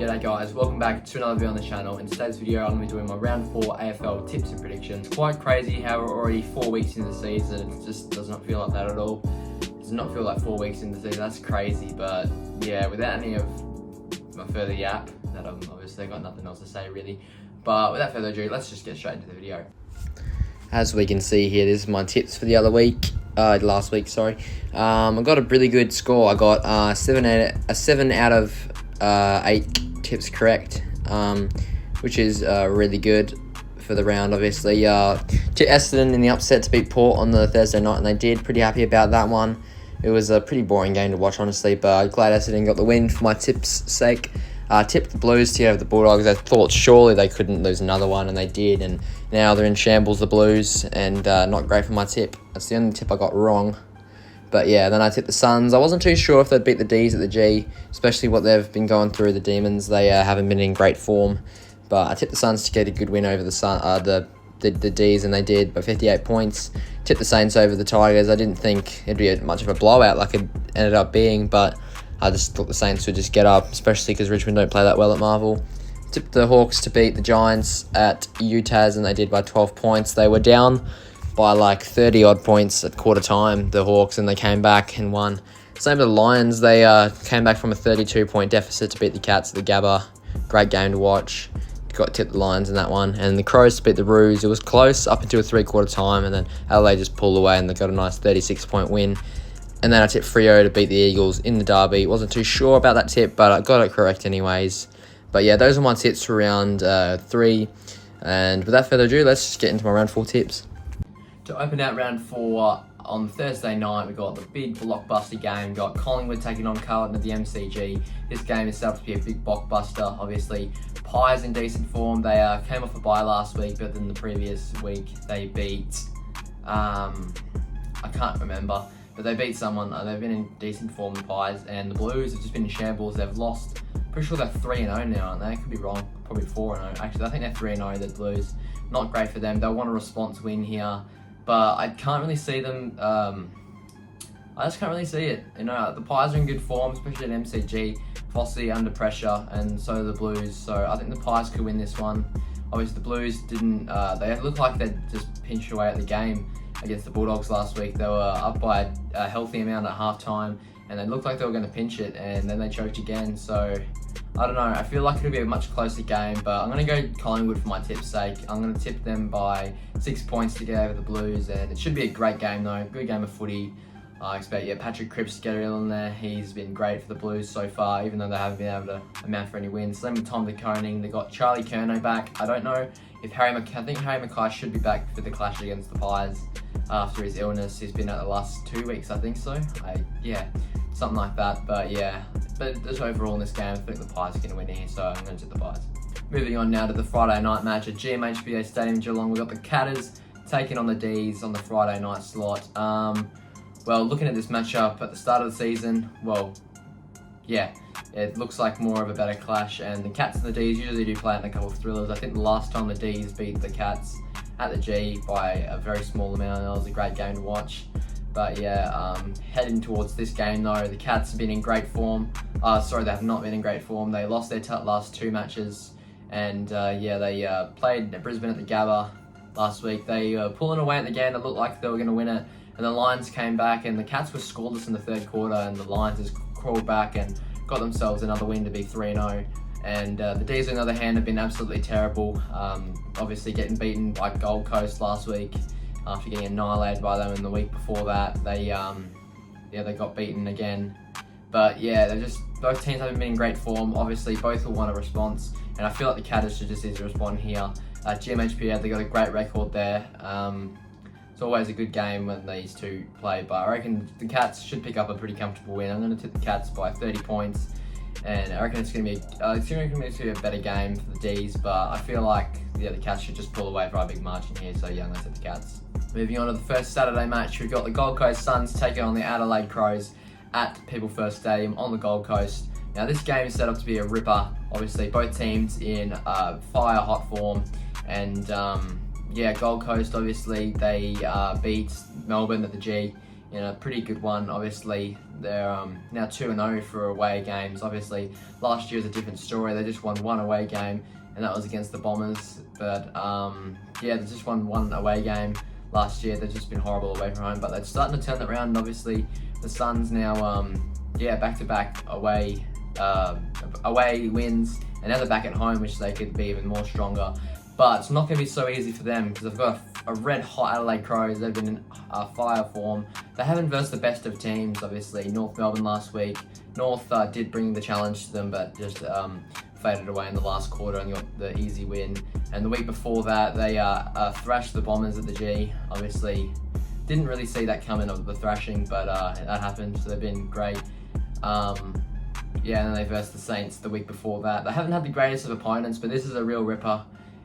G'day guys, welcome back to another video on the channel. In today's video I'm going to be doing my round 4 AFL tips and predictions. Quite crazy how we're already 4 weeks into the season. It just does not feel like that at all. It does not feel like 4 weeks into the season, that's crazy. But yeah, without any of my further yap, that I've obviously got nothing else to say really. But without further ado, let's just get straight into the video. As we can see here, this is my tips for the other week. Last week, sorry. I got a really good score. I got 7 out of 8 tips correct, which is really good for the round, obviously. To Essendon in the upset to beat Port on the Thursday night, and they did. Pretty happy about that one. It was a pretty boring game to watch, honestly, but glad Essendon got the win for my tips' sake. Tipped the Blues to get over the Bulldogs. I thought surely they couldn't lose another one, and they did, and now they're in shambles, the Blues, and not great for my tip. That's the only tip I got wrong. But yeah, then I tipped the Suns. I wasn't too sure if they'd beat the D's at the G, especially what they've been going through, the Demons. They haven't been in great form, but I tipped the Suns to get a good win over the D's, and they did, by 58 points. Tipped the Saints over the Tigers. I didn't think it'd be much of a blowout like it ended up being, but I just thought the Saints would just get up, especially because Richmond don't play that well at Marvel. Tipped the Hawks to beat the Giants at UTAS, and they did by 12 points. They were down by like 30 odd points at quarter time, the Hawks, and they came back and won. Same with the Lions. They came back from a 32-point deficit to beat the Cats at the Gabba. Great game to watch. Got tipped the Lions in that one. And the Crows to beat the Roos. It was close up until a three-quarter time, and then Adelaide just pulled away and they got a nice 36-point win. And then I tipped Freo to beat the Eagles in the derby. Wasn't too sure about that tip, but I got it correct anyways. But yeah, those are my tips for round 3. And without further ado, let's just get into my round 4 tips. To open out round 4, on Thursday night, we got the big blockbuster game. We got Collingwood taking on Carlton at the MCG. This game is set up to be a big blockbuster. Obviously, Pies in decent form. They came off a bye last week, but then the previous week they beat... I can't remember. But they beat someone. They've been in decent form, the Pies, and the Blues have just been in shambles. They've lost. Pretty sure they're 3-0 now, aren't they? Could be wrong. Probably 4-0. Actually, I think they're 3-0. The Blues. Not great for them. They'll want a response win here, but I can't really see them. I just can't really see it. You know, the Pies are in good form, especially at MCG. Fossey under pressure, and so are the Blues. So I think the Pies could win this one. Obviously, the Blues didn't. They looked like they just pinched away at the game against the Bulldogs last week. They were up by a healthy amount at halftime, and they looked like they were going to pinch it, and then they choked again. So I don't know. I feel like it'll be a much closer game, but I'm going to go Collingwood for my tip's sake. I'm going to tip them by 6 points to get over the Blues, and it should be a great game though. Good game of footy. I expect Patrick Cripps to get it in there. He's been great for the Blues so far, even though they haven't been able to amount for any wins. Same with Tom de Koning. They got Charlie Curnow back. I don't know if I think Harry Mackay should be back for the clash against the Pies after his illness. He's been out the last 2 weeks, I think so. Yeah, something like that. But yeah, but just overall in this game, I think the Pies are going to win here, so I'm going to tip the Pies. Moving on now to the Friday night match at GMHBA Stadium Geelong. We've got the Catters taking on the D's on the Friday night slot. Well, looking at this matchup at the start of the season, well, yeah, it looks like more of a better clash, and the Cats and the D's usually do play in a couple of thrillers. I think the last time the D's beat the Cats at the G by a very small amount, and that was a great game to watch. But yeah, heading towards this game though, the Cats have been in great form. Sorry, they have not been in great form. They lost their last 2 matches, and yeah, they played at Brisbane at the Gabba last week. They were pulling away at the game. It looked like they were going to win it, and the Lions came back, and the Cats were scoreless in the third quarter, and the Lions just crawled back and got themselves another win to be 3-0. And the D's, on the other hand, have been absolutely terrible. Obviously getting beaten by Gold Coast last week after getting annihilated by them in the week before that. They got beaten again. But yeah, both teams haven't been in great form. Obviously, both will want a response, and I feel like the Catters should just easily respond here. GMHPA, they got a great record there. It's always a good game when these two play, but I reckon the Cats should pick up a pretty comfortable win. I'm going to tip the Cats by 30 points, and I reckon it's going to be a better game for the D's, but I feel like the Cats should just pull away by a big margin here, so yeah, I'm going to tip the Cats. Moving on to the first Saturday match, we've got the Gold Coast Suns taking on the Adelaide Crows at People First Stadium on the Gold Coast. Now this game is set up to be a ripper. Obviously both teams in fire hot form, and yeah, Gold Coast obviously they beat Melbourne at the G pretty good one. Obviously, they're now 2-0 for away games. Obviously, last year was a different story. They just won one away game, and that was against the Bombers. But they just won one away game last year. They've just been horrible away from home, but they're starting to turn that around. And obviously, the Suns now, back-to-back away wins, and now they're back at home, which they could be even more stronger. But it's not going to be so easy for them because they've got a red-hot Adelaide Crows. They've been in fire form. They haven't versed the best of teams, obviously. North Melbourne last week. North did bring the challenge to them, but just faded away in the last quarter and got the easy win. And the week before that, they thrashed the Bombers at the G. Obviously, didn't really see that coming of the thrashing, but that happened, so they've been great. And then they versed the Saints the week before that. They haven't had the greatest of opponents, but this is a real ripper.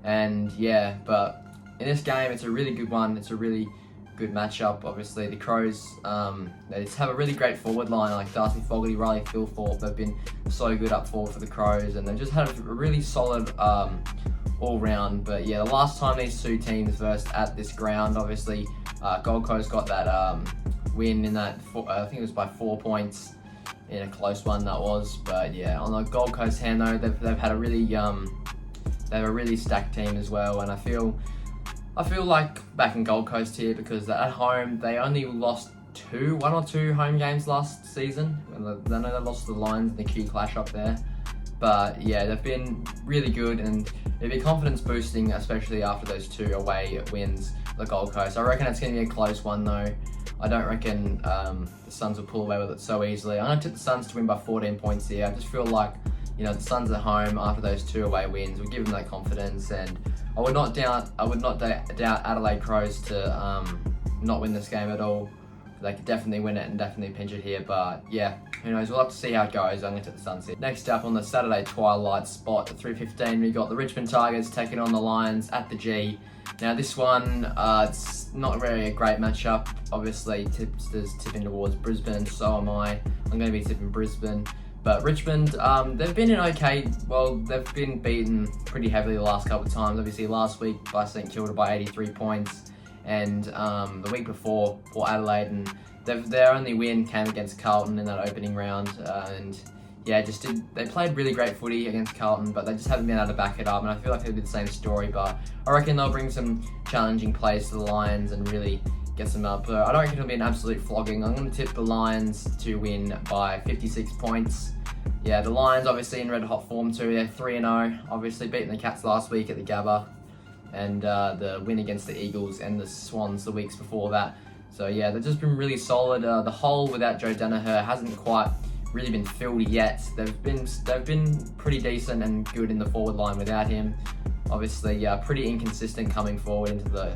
And but in this game, it's a really good one. It's a really good matchup. Obviously, the Crows, they just have a really great forward line, like Darcy Fogarty, Riley Philthorpe. They've been so good up forward for the Crows, and they've just had a really solid all round. But the last time these two teams versed at this ground, obviously, Gold Coast got that win in that, I think it was by 4 points in a close one that was. But on the Gold Coast hand though, they've had a really they're a really stacked team as well, and I feel like back in Gold Coast here because at home they only lost one or two home games last season. I know they lost the Lions in the Q Clash up there, but they've been really good, and it'd be confidence boosting, especially after those two away wins. The Gold Coast, I reckon it's going to be a close one though. I don't reckon the Suns will pull away with it so easily. I'm going to tip the Suns to win by 14 points here. I just feel like the Suns at home after those two away wins will give them that confidence, and I would not doubt Adelaide Crows to not win this game at all. They could definitely win it and definitely pinch it here, but who knows, we'll have to see how it goes. I'm going to take the Suns here. Next up on the Saturday twilight spot at 3:15, we got the Richmond Tigers taking on the Lions at the G. Now this one, it's not really a great matchup. Obviously, tipsters tipping towards Brisbane, so am I. I'm going to be tipping Brisbane. But Richmond, they've been they've been beaten pretty heavily the last couple of times. Obviously last week by St Kilda by 83 points, and the week before Port Adelaide, and their only win came against Carlton in that opening round. They played really great footy against Carlton, but they just haven't been able to back it up, and I feel like they'll be the same story, but I reckon they'll bring some challenging plays to the Lions and really get them up. I don't reckon it'll be an absolute flogging. I'm going to tip the Lions to win by 56 points. The Lions obviously in red hot form too. They're 3-0, obviously beating the Cats last week at the Gabba, and the win against the Eagles and the Swans the weeks before that. So they've just been really solid. The hole without Joe Danaher hasn't quite really been filled yet. They've been pretty decent and good in the forward line without him. Obviously, pretty inconsistent coming forward into the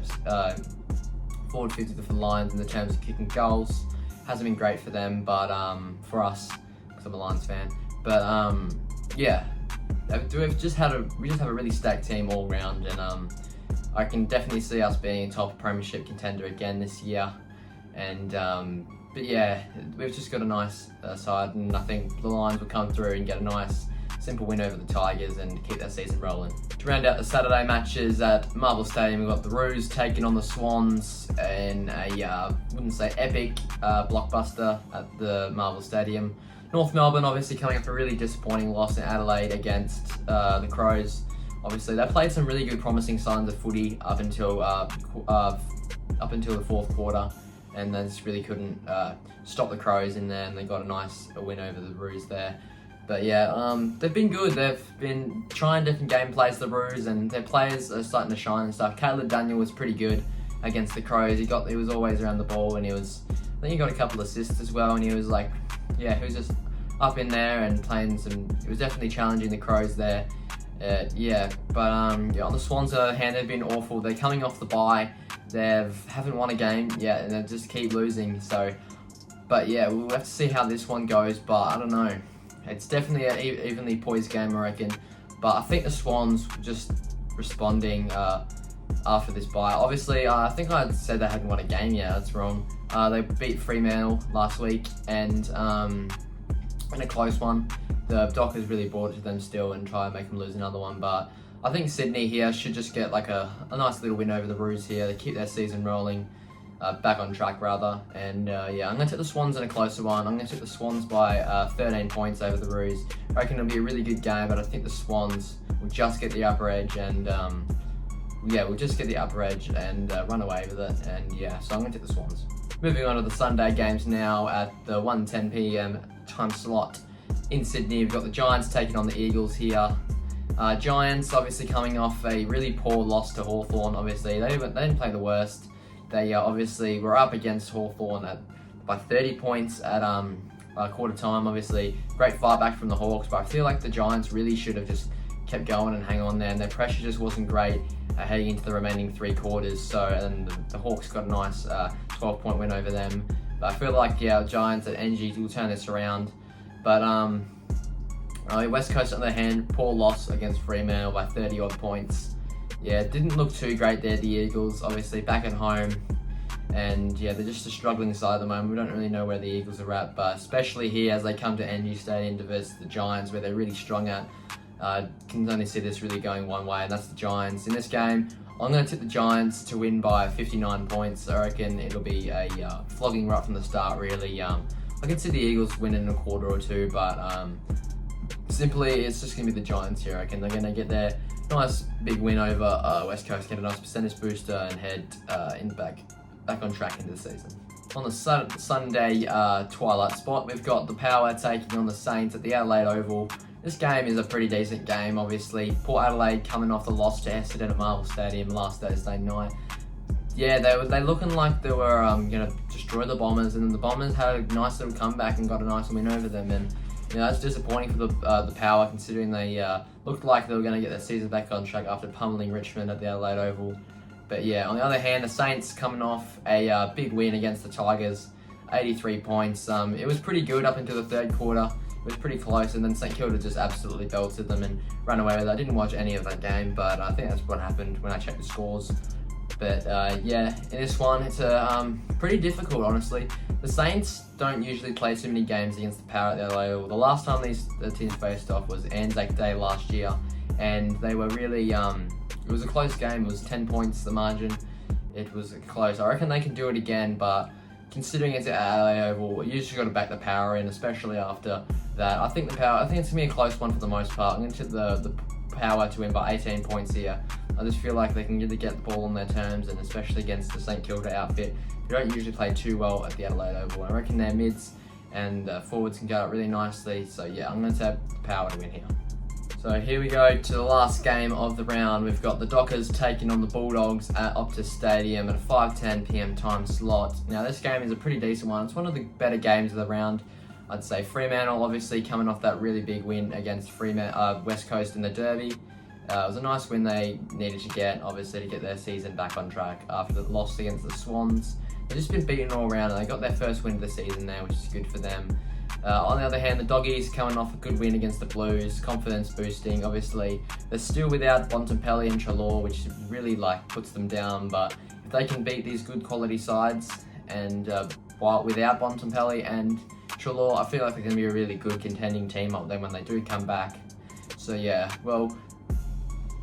forward 50 for the Lions in the terms of kicking goals. Hasn't been great for them, but for us, because I'm a Lions fan. But we just have a really stacked team all round, and I can definitely see us being a top premiership contender again this year. And we've just got a nice side, and I think the Lions will come through and get a nice simple win over the Tigers and keep that season rolling. To round out the Saturday matches at Marvel Stadium, we've got the Roos taking on the Swans in a, wouldn't say epic, blockbuster at the Marvel Stadium. North Melbourne obviously coming up a really disappointing loss in Adelaide against the Crows. Obviously they played some really good promising signs of footy up until the fourth quarter, and they just really couldn't stop the Crows in there, and they got a nice win over the Roos there. But they've been good. They've been trying different gameplays, the Roos, and their players are starting to shine and stuff. Caleb Daniel was pretty good against the Crows. He was always around the ball, and I think he got a couple assists as well, and he was like, he was just up in there and playing he was definitely challenging the Crows there. But on the Swans, on the other hand, they've been awful. They're coming off the bye. They haven't won a game yet, and they just keep losing. So, but we'll have to see how this one goes. But I don't know. It's definitely an evenly poised game, I reckon. But I think the Swans just responding after this bye. Obviously, I think I said they hadn't won a game yet. That's wrong. They beat Fremantle last week, and in a close one. The Dockers really brought it to them still and try and make them lose another one. But I think Sydney here should just get like a nice little win over the Roos here. They keep their season rolling. back on track rather. And yeah, I'm going to take the Swans in a closer one. I'm going to take the Swans by 13 points over the Roos. I reckon it'll be a really good game, but I think the Swans will just get the upper edge and yeah, we'll just get the upper edge and run away with it. And yeah, so I'm going to take the Swans. Moving on to the Sunday games now at the 1:10 p.m. time slot in Sydney. We've got the Giants taking on the Eagles here. Giants obviously coming off a really poor loss to Hawthorn. Obviously, they didn't play the worst. They obviously were up against Hawthorn by 30 points at quarter time. Obviously, great fight back from the Hawks, but I feel like the Giants really should have just kept going and hang on there, and their pressure just wasn't great heading into the remaining 3 quarters. So, and the Hawks got a nice 12-point win over them. But I feel like, yeah, Giants at NG will turn this around. But West Coast, on the other hand, poor loss against Fremantle by 30-odd points. Yeah, it didn't look too great there, the Eagles, obviously back at home. And yeah, they're just a struggling side at the moment. We don't really know where the Eagles are at, but especially here as they come to NG Stadium to versus the Giants, where they're really strong at. Can only see this really going one way, and that's the Giants. In this game, I'm going to tip the Giants to win by 59 points. I reckon it'll be a flogging right from the start, really. I can see the Eagles winning in a quarter or two, but simply it's just going to be the Giants here. I reckon they're going to get their nice big win over West Coast, get a nice percentage booster, and head back on track into the season. On the Sunday twilight spot, we've got the Power taking on the Saints at the Adelaide Oval. This game is a pretty decent game, obviously. Port Adelaide coming off the loss to Essendon at Marvel Stadium last Thursday night. Yeah, they looking like they were going to destroy the Bombers, and then the Bombers had a nice little comeback and got a nice win over them. And you know, that's disappointing for the Power, considering they looked like they were going to get their season back on track after pummeling Richmond at the Adelaide Oval. But yeah, on the other hand, the Saints coming off a big win against the Tigers, 83 points. It was pretty good up until the third quarter. It was pretty close, and then St Kilda just absolutely belted them and ran away with it. I didn't watch any of that game, but I think that's what happened when I checked the scores. But yeah, in this one, it's pretty difficult, honestly. The Saints don't usually play too many games against the Power at the Adelaide Oval. The last time the teams faced off was Anzac Day last year, and they were really, it was a close game. It was 10 points, the margin. It was close. I reckon they can do it again, but considering it's at Adelaide Oval, you just got to back the Power in, especially after that. I think it's going to be a close one for the most part. I'm going to tip the Power to win by 18 points here. I just feel like they can either get the ball on their terms, and especially against the St Kilda outfit, they don't usually play too well at the Adelaide Oval. I reckon their mids and forwards can go out really nicely. So yeah, I'm going to tap the Power to win here. So here we go to the last game of the round. We've got the Dockers taking on the Bulldogs at Optus Stadium at a 5:10 p.m. time slot. Now this game is a pretty decent one. It's one of the better games of the round, I'd say. Fremantle obviously coming off that really big win against West Coast in the Derby. It was a nice win they needed to get, obviously, to get their season back on track after the loss against the Swans. They've just been beaten all around, and they got their first win of the season there, which is good for them. On the other hand, the Doggies coming off a good win against the Blues, confidence boosting. Obviously, they're still without Bontempelli and Treloar, which really puts them down. But if they can beat these good quality sides and without Bontempelli and Treloar, I feel like they're going to be a really good contending team up there when they do come back. So yeah, well,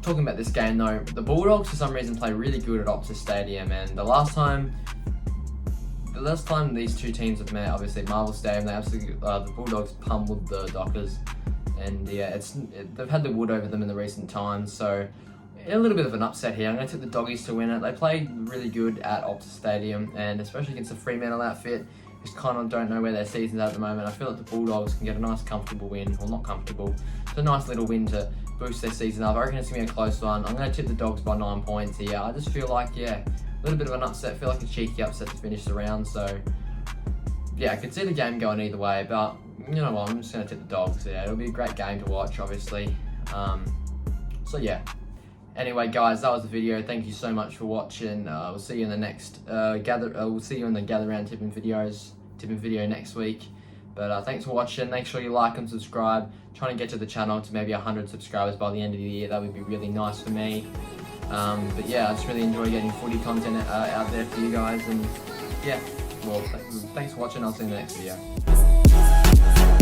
talking about this game though, the Bulldogs for some reason play really good at Optus Stadium, and the last time these two teams have met, obviously at Marvel Stadium, they absolutely the Bulldogs pummeled the Dockers, and yeah, they've had the wood over them in the recent times, so a little bit of an upset here. I'm going to take the Doggies to win it. They play really good at Optus Stadium, and especially against the Fremantle outfit, just kind of don't know where their season's at the moment. I feel like the Bulldogs can get a nice comfortable win, well, not comfortable, it's a nice little win to boost their season up. I reckon it's going to be a close one. I'm going to tip the Dogs by 9 points here. I just feel like, yeah, a little bit of an upset. I feel like a cheeky upset to finish the round. So, yeah, I could see the game going either way, but you know what, I'm just going to tip the Dogs. Yeah, it'll be a great game to watch, obviously. So, yeah. Anyway, guys, that was the video. Thank you so much for watching. We'll see you in the next we'll see you in the Gather Round tipping video next week. But thanks for watching. Make sure you like and subscribe. Trying to get to the channel to maybe 100 subscribers by the end of the year. That would be really nice for me. But yeah, I just really enjoy getting footy content out there for you guys. And yeah, well, thanks for watching. I'll see you in the next video.